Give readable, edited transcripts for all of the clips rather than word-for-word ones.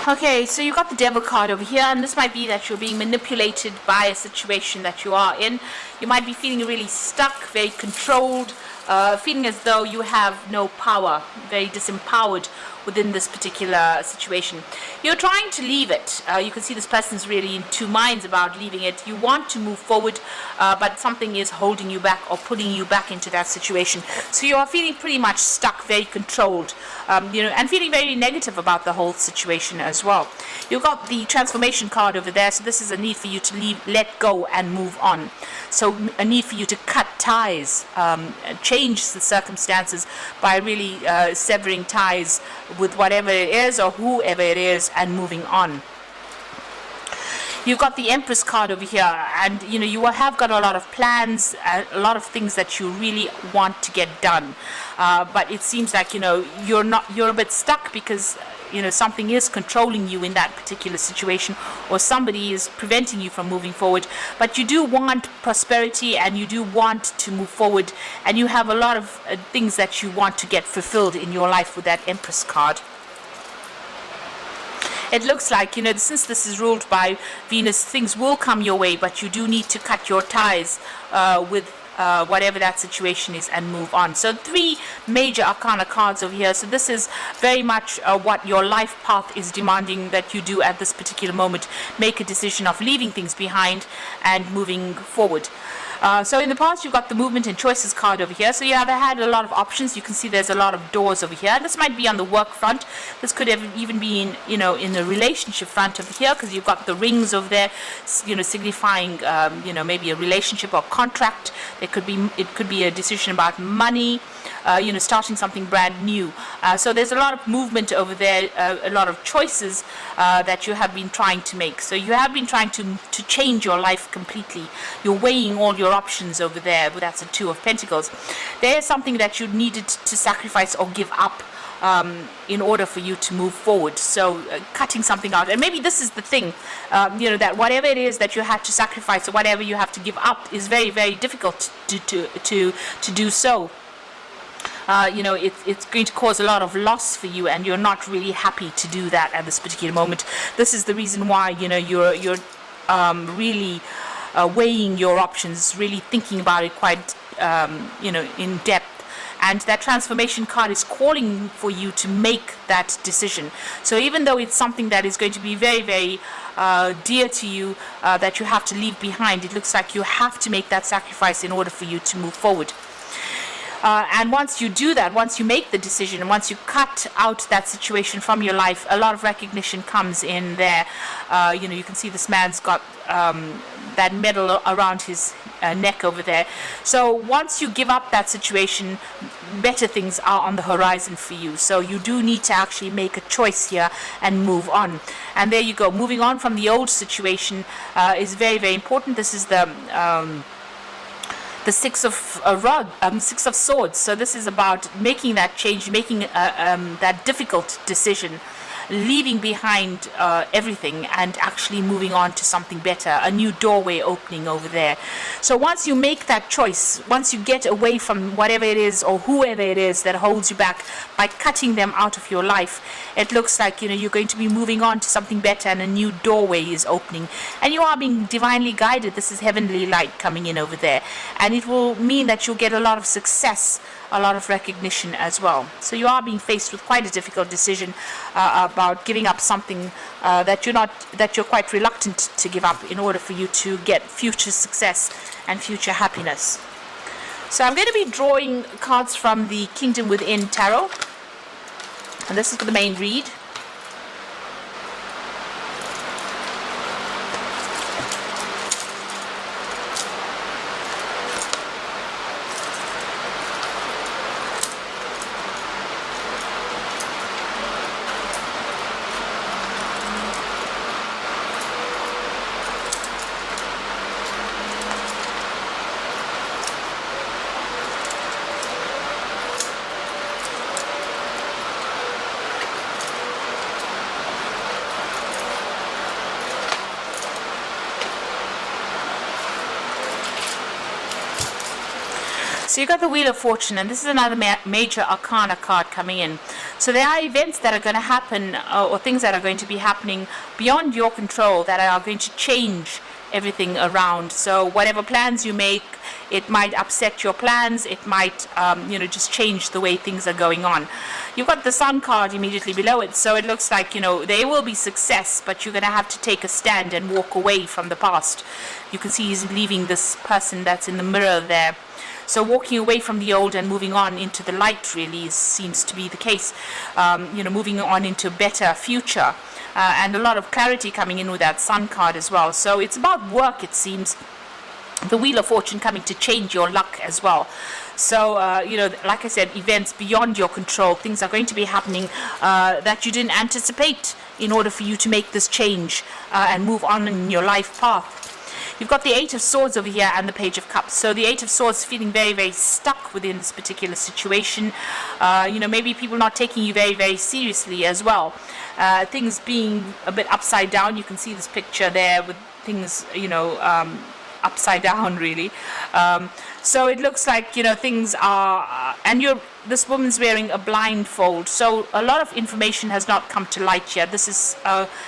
Okay, so you got the devil card over here, and this might be that you're being manipulated by a situation that you are in. You might be feeling really stuck, very controlled, feeling as though you have no power, very disempowered within this particular situation. You're trying to leave it. You can see this person's really in two minds about leaving it. You want to move forward, but something is holding you back or pulling you back into that situation. So you are feeling pretty much stuck, very controlled, and feeling very negative about the whole situation as well. You've got the transformation card over there, so this is a need for you to leave, let go and move on. So a need for you to cut ties, change the circumstances by really severing ties with whatever it is or whoever it is and moving on. You've got the Empress card over here, and you have got a lot of plans, a lot of things that you really want to get done, but it seems like you're a bit stuck because something is controlling you in that particular situation, or somebody is preventing you from moving forward. But you do want prosperity, and you do want to move forward, and you have a lot of things that you want to get fulfilled in your life with that Empress card. It looks like, since this is ruled by Venus, things will come your way, but you do need to cut your ties with whatever that situation is and move on. So 3 major arcana cards over here. So this is very much what your life path is demanding that you do at this particular moment. Make a decision of leaving things behind and moving forward. So in the past, you've got the movement and choices card over here. So you have had a lot of options. You can see there's a lot of doors over here. This might be on the work front. This could have even be in a relationship front over here, because you've got the rings over there, signifying maybe a relationship or contract. It could be a decision about money, starting something brand new. So there's a lot of movement over there, a lot of choices that you have been trying to make. So you have been trying to change your life completely. You're weighing all your options over there, but that's a 2 of Pentacles. There's something that you needed to sacrifice or give up in order for you to move forward. So cutting something out, and maybe this is the thing, that whatever it is that you had to sacrifice or whatever you have to give up is very, very difficult to do so. It's going to cause a lot of loss for you, and you're not really happy to do that at this particular moment. This is the reason why you're really weighing your options, really thinking about it quite in depth. And that transformation card is calling for you to make that decision. So even though it's something that is going to be very, very dear to you, that you have to leave behind, it looks like you have to make that sacrifice in order for you to move forward. And once you do that, once you make the decision, and once you cut out that situation from your life, a lot of recognition comes in there. You can see this man's got that medal around his neck over there. So once you give up that situation, better things are on the horizon for you. So you do need to actually make a choice here and move on. And there you go. Moving on from the old situation is very, very important. This is the 6 of Swords. So this is about making that change, making that difficult decision, leaving behind everything and actually moving on to something better, a new doorway opening over there. So once you make that choice, once you get away from whatever it is or whoever it is that holds you back by cutting them out of your life, it looks like you're going to be moving on to something better, and a new doorway is opening, and you are being divinely guided. This is heavenly light coming in over there, and it will mean that you'll get a lot of success, a lot of recognition as well. So you are being faced with quite a difficult decision about giving up something that you're quite reluctant to give up in order for you to get future success and future happiness. So I'm going to be drawing cards from the Kingdom Within Tarot, and this is for the main read. So you got the Wheel of Fortune, and this is another major arcana card coming in. So there are events that are going to happen, or things that are going to be happening beyond your control that are going to change everything around. So whatever plans you make, it might upset your plans. It might, just change the way things are going on. You've got the Sun card immediately below it, so it looks like, there will be success, but you're going to have to take a stand and walk away from the past. You can see he's leaving this person that's in the mirror there. So walking away from the old and moving on into the light really seems to be the case. Moving on into a better future. And a lot of clarity coming in with that Sun card as well. So it's about work, it seems. The Wheel of Fortune coming to change your luck as well. So, like I said, events beyond your control, things are going to be happening that you didn't anticipate in order for you to make this change and move on in your life path. You've got the Eight of Swords over here and the Page of Cups. So the Eight of Swords feeling very, very stuck within this particular situation. Maybe people not taking you very, very seriously as well. Things being a bit upside down. You can see this picture there with things, upside down really. So it looks like, things are, and this woman's wearing a blindfold. So a lot of information has not come to light yet. This is,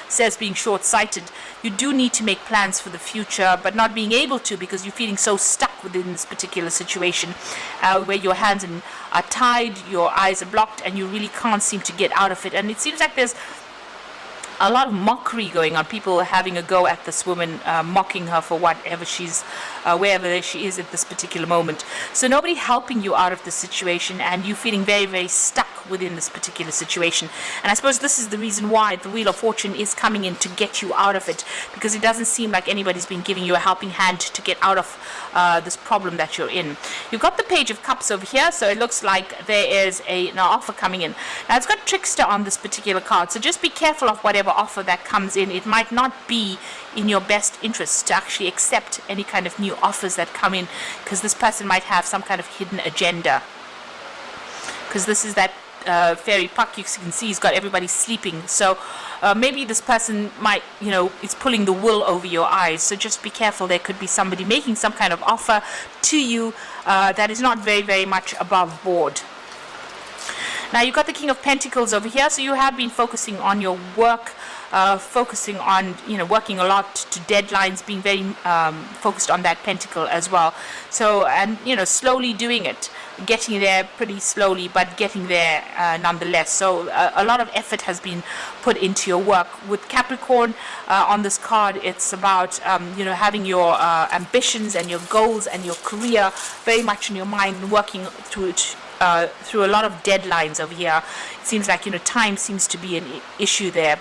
says being short-sighted. You do need to make plans for the future, but not being able to because you're feeling so stuck within this particular situation where your hands are tied, your eyes are blocked, and you really can't seem to get out of it. And it seems like there's a lot of mockery going on, people having a go at this woman, mocking her for whatever wherever she is at this particular moment. So nobody helping you out of the situation, and you feeling very, very stuck within this particular situation. And I suppose this is the reason why the Wheel of Fortune is coming in to get you out of it, because it doesn't seem like anybody's been giving you a helping hand to get out of this problem that you're in. You've got the Page of Cups over here, so it looks like there is an offer coming in. Now it's got Trickster on this particular card, so just be careful of whatever offer that comes in. It might not be in your best interest to actually accept any kind of new offers that come in, because this person might have some kind of hidden agenda. Because this is that fairy puck, you can see he's got everybody sleeping. So maybe this person might, is pulling the wool over your eyes. So just be careful. There could be somebody making some kind of offer to you that is not very, very much above board. Now you've got the King of Pentacles over here, so you have been focusing on your work, focusing on, working a lot to deadlines, being very focused on that pentacle as well. So, and, slowly doing it, getting there pretty slowly, but getting there nonetheless. So a lot of effort has been put into your work. With Capricorn on this card, it's about, having your ambitions and your goals and your career very much in your mind and working through it. Through a lot of deadlines over here. It seems like, time seems to be an issue there.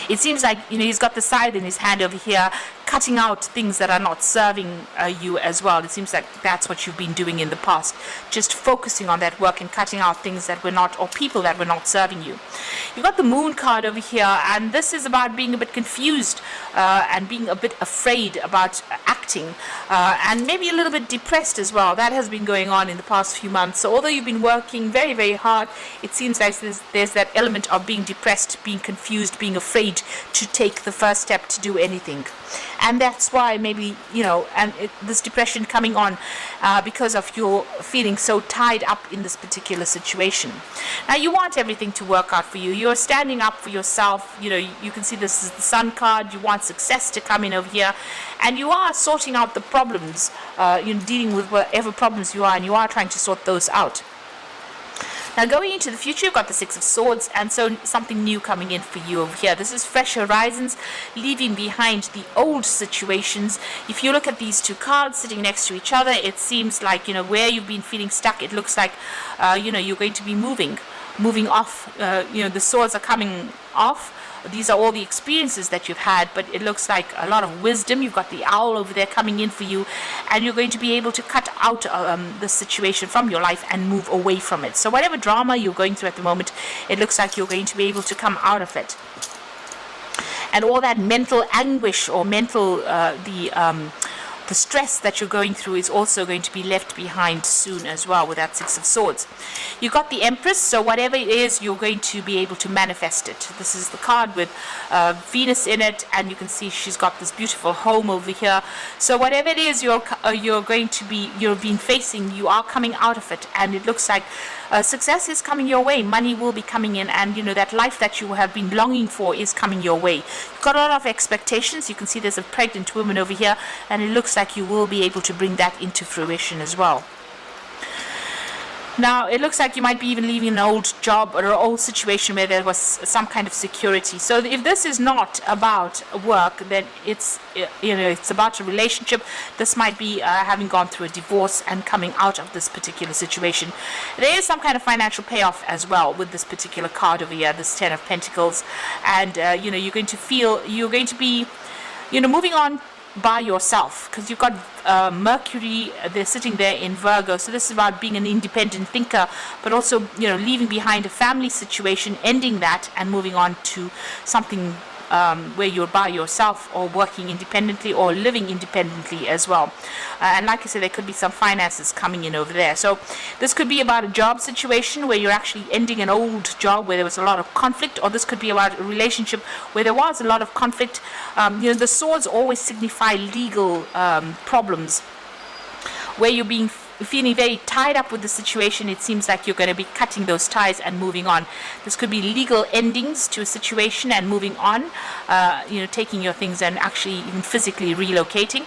It seems like, he's got the scythe in his hand over here, cutting out things that are not serving you as well. It seems like that's what you've been doing in the past, just focusing on that work and cutting out things that were not, or people that were not serving you. You've got the Moon card over here, and this is about being a bit confused and being a bit afraid about acting, and maybe a little bit depressed as well. That has been going on in the past few months. So although you've been working very, very hard, it seems like there's that element of being depressed, being confused, being afraid to take the first step to do anything. And that's why maybe, this depression coming on because of your feeling so tied up in this particular situation. Now, you want everything to work out for you. You're standing up for yourself. You can see this is the Sun card. You want success to come in over here. And you are sorting out the problems, dealing with whatever problems you are, and you are trying to sort those out. Now going into the future, you've got the Six of Swords, and so something new coming in for you over here. This is fresh horizons, leaving behind the old situations. If you look at these two cards sitting next to each other, it seems like, where you've been feeling stuck, it looks like, you're going to be moving off. The swords are coming off. These are all the experiences that you've had, but it looks like a lot of wisdom. You've got the owl over there coming in for you, and you're going to be able to cut out the situation from your life and move away from it. So whatever drama you're going through at the moment, it looks like you're going to be able to come out of it. And all that mental anguish or mental, the stress that you're going through is also going to be left behind soon as well with that Six of Swords. You got the Empress, so whatever it is, you're going to be able to manifest it. This is the card with Venus in it, and you can see she's got this beautiful home over here. So whatever it is you've been facing, you are coming out of it, and it looks like success is coming your way. Money will be coming in, and that life that you have been longing for is coming your way. You've got a lot of expectations. You can see there's a pregnant woman over here, and it looks like you will be able to bring that into fruition as well. Now, it looks like you might be even leaving an old job or an old situation where there was some kind of security. So if this is not about work, then it's about a relationship. This might be having gone through a divorce and coming out of this particular situation. There is some kind of financial payoff as well with this particular card over here, this Ten of Pentacles. And, you're going to be moving on by yourself, because you've got Mercury, they're sitting there in Virgo. So this is about being an independent thinker, but also leaving behind a family situation, ending that and moving on to something where you're by yourself, or working independently, or living independently as well. And like I said, there could be some finances coming in over there. So this could be about a job situation where you're actually ending an old job where there was a lot of conflict, or this could be about a relationship where there was a lot of conflict. The swords always signify legal problems, where you're feeling very tied up with the situation. It seems like you're going to be cutting those ties and moving on. This could be legal endings to a situation and moving on, taking your things and actually even physically relocating.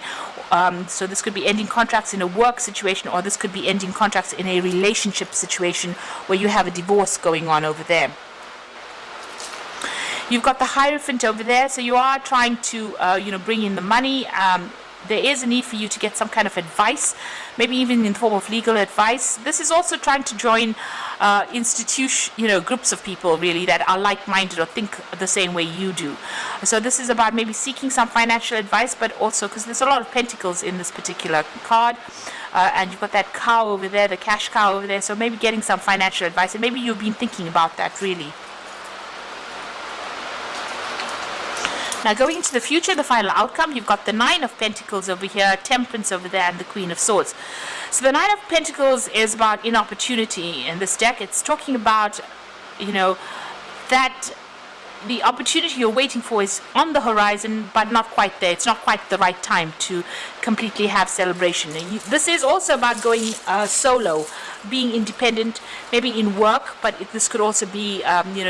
So this could be ending contracts in a work situation, or this could be ending contracts in a relationship situation where you have a divorce going on over there. You've got the Hierophant over there, so you are trying to bring in the money. There is a need for you to get some kind of advice, maybe even in the form of legal advice. This is also trying to join groups of people really that are like-minded or think the same way you do. So this is about maybe seeking some financial advice, but also because there's a lot of pentacles in this particular card. And you've got that cow over there, the cash cow over there. So maybe getting some financial advice, and maybe you've been thinking about that really. Now, going into the future, the final outcome, you've got the Nine of Pentacles over here, Temperance over there, and the Queen of Swords. So the Nine of Pentacles is about inopportunity in this deck. It's talking about, that the opportunity you're waiting for is on the horizon, but not quite there. It's not quite the right time to completely have celebration. This is also about going solo, being independent, maybe in work, but this could also be,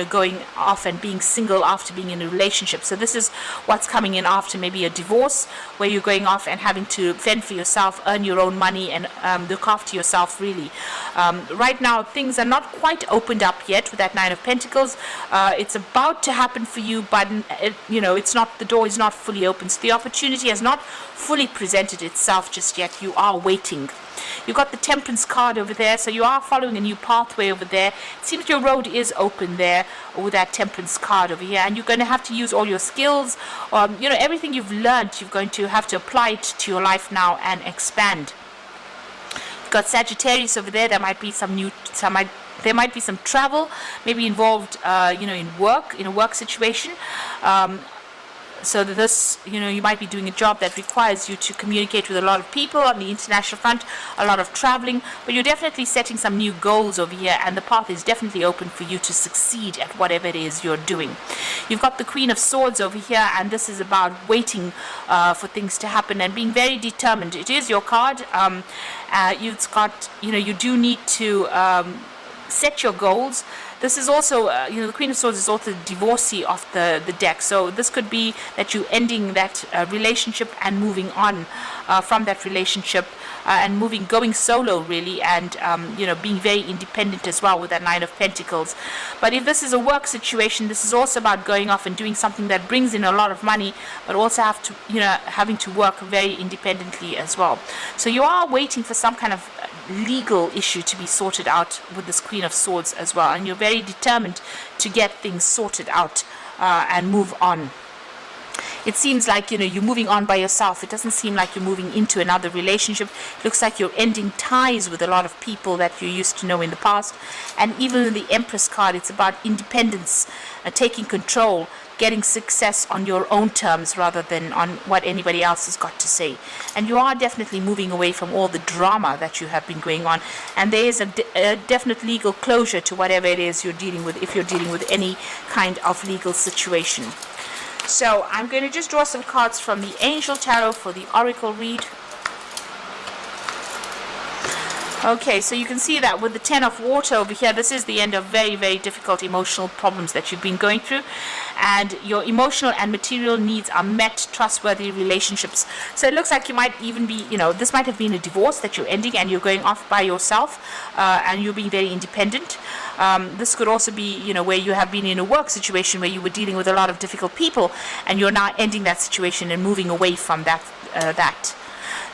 going off and being single after being in a relationship. So this is what's coming in after maybe a divorce, where you're going off and having to fend for yourself, earn your own money, and look after yourself, really. Right now, things are not quite opened up yet with that Nine of Pentacles. It's about to happen for you, but it's not, the door is not fully open. So the opportunity has not fully presented itself just yet. You are waiting. You've got the Temperance card over there, so you are following a new pathway over there. It seems your road is open there with that Temperance card over here, and you're going to have to use all your skills, everything you've learned. You're going to have to apply it to your life now and expand. You've got Sagittarius over there. There might be there might be some travel, maybe involved, in a work situation. So that this, you might be doing a job that requires you to communicate with a lot of people on the international front, a lot of traveling, but you're definitely setting some new goals over here, and the path is definitely open for you to succeed at whatever it is you're doing. You've got the Queen of Swords over here, and this is about waiting for things to happen and being very determined. It is your card. You've got, you do need to set your goals. This is also, the Queen of Swords is also the divorcee of the deck. So this could be that you ending that relationship and moving on from that relationship and going solo really, and being very independent as well with that Nine of Pentacles. But if this is a work situation, this is also about going off and doing something that brings in a lot of money, but also having to work very independently as well. So you are waiting for some kind of legal issue to be sorted out with this Queen of Swords as well, and you're very determined to get things sorted out and move on. It seems like, you're moving on by yourself. It doesn't seem like you're moving into another relationship. It looks like you're ending ties with a lot of people that you used to know in the past. And even in the Empress card, it's about independence, taking control, getting success on your own terms rather than on what anybody else has got to say. And you are definitely moving away from all the drama that you have been going on. And there is a definite legal closure to whatever it is you're dealing with, if you're dealing with any kind of legal situation. So I'm going to just draw some cards from the Angel Tarot for the Oracle read. Okay, so you can see that with the Ten of Water over here, this is the end of very, very difficult emotional problems that you've been going through. And your emotional and material needs are met, trustworthy relationships. So it looks like you might even be, this might have been a divorce that you're ending and you're going off by yourself, and you're being very independent. This could also be, where you have been in a work situation where you were dealing with a lot of difficult people and you're now ending that situation and moving away from that.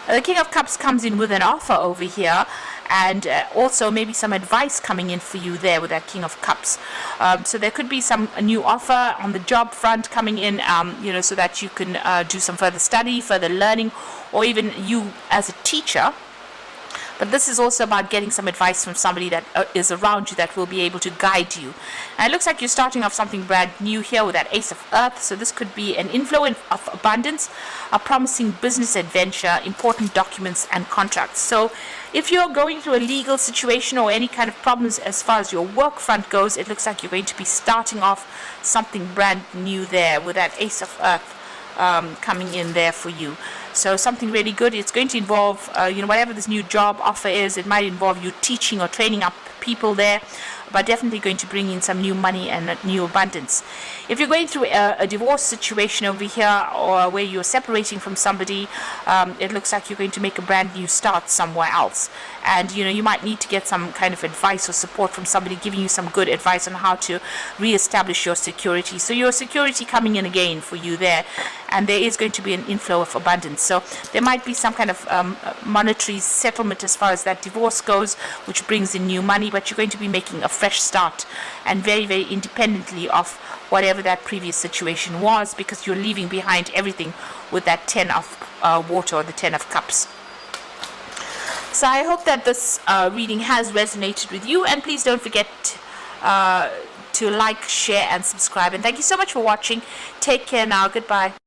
The King of Cups comes in with an offer over here, and also maybe some advice coming in for you there with that King of Cups. So there could be a new offer on the job front coming in, so that you can do some further study, further learning, or even you as a teacher. But this is also about getting some advice from somebody that is around you that will be able to guide you. And it looks like you're starting off something brand new here with that Ace of Earth. So this could be an inflow of abundance, a promising business adventure, important documents and contracts. So if you're going through a legal situation or any kind of problems as far as your work front goes, it looks like you're going to be starting off something brand new there with that Ace of Earth coming in there for you. So something really good. It's going to involve, whatever this new job offer is. It might involve you teaching or training up people there, but definitely going to bring in some new money and new abundance. If you're going through a divorce situation over here, or where you're separating from somebody, it looks like you're going to make a brand new start somewhere else. And you might need to get some kind of advice or support from somebody giving you some good advice on how to reestablish your security. So your security coming in again for you there, and there is going to be an inflow of abundance. So there might be some kind of monetary settlement as far as that divorce goes, which brings in new money, but you're going to be making a fresh start and very, very independently of whatever that previous situation was, because you're leaving behind everything with that Ten of Water or the Ten of Cups. So I hope that this reading has resonated with you, and please don't forget to like, share and subscribe. And thank you so much for watching. Take care now. Goodbye.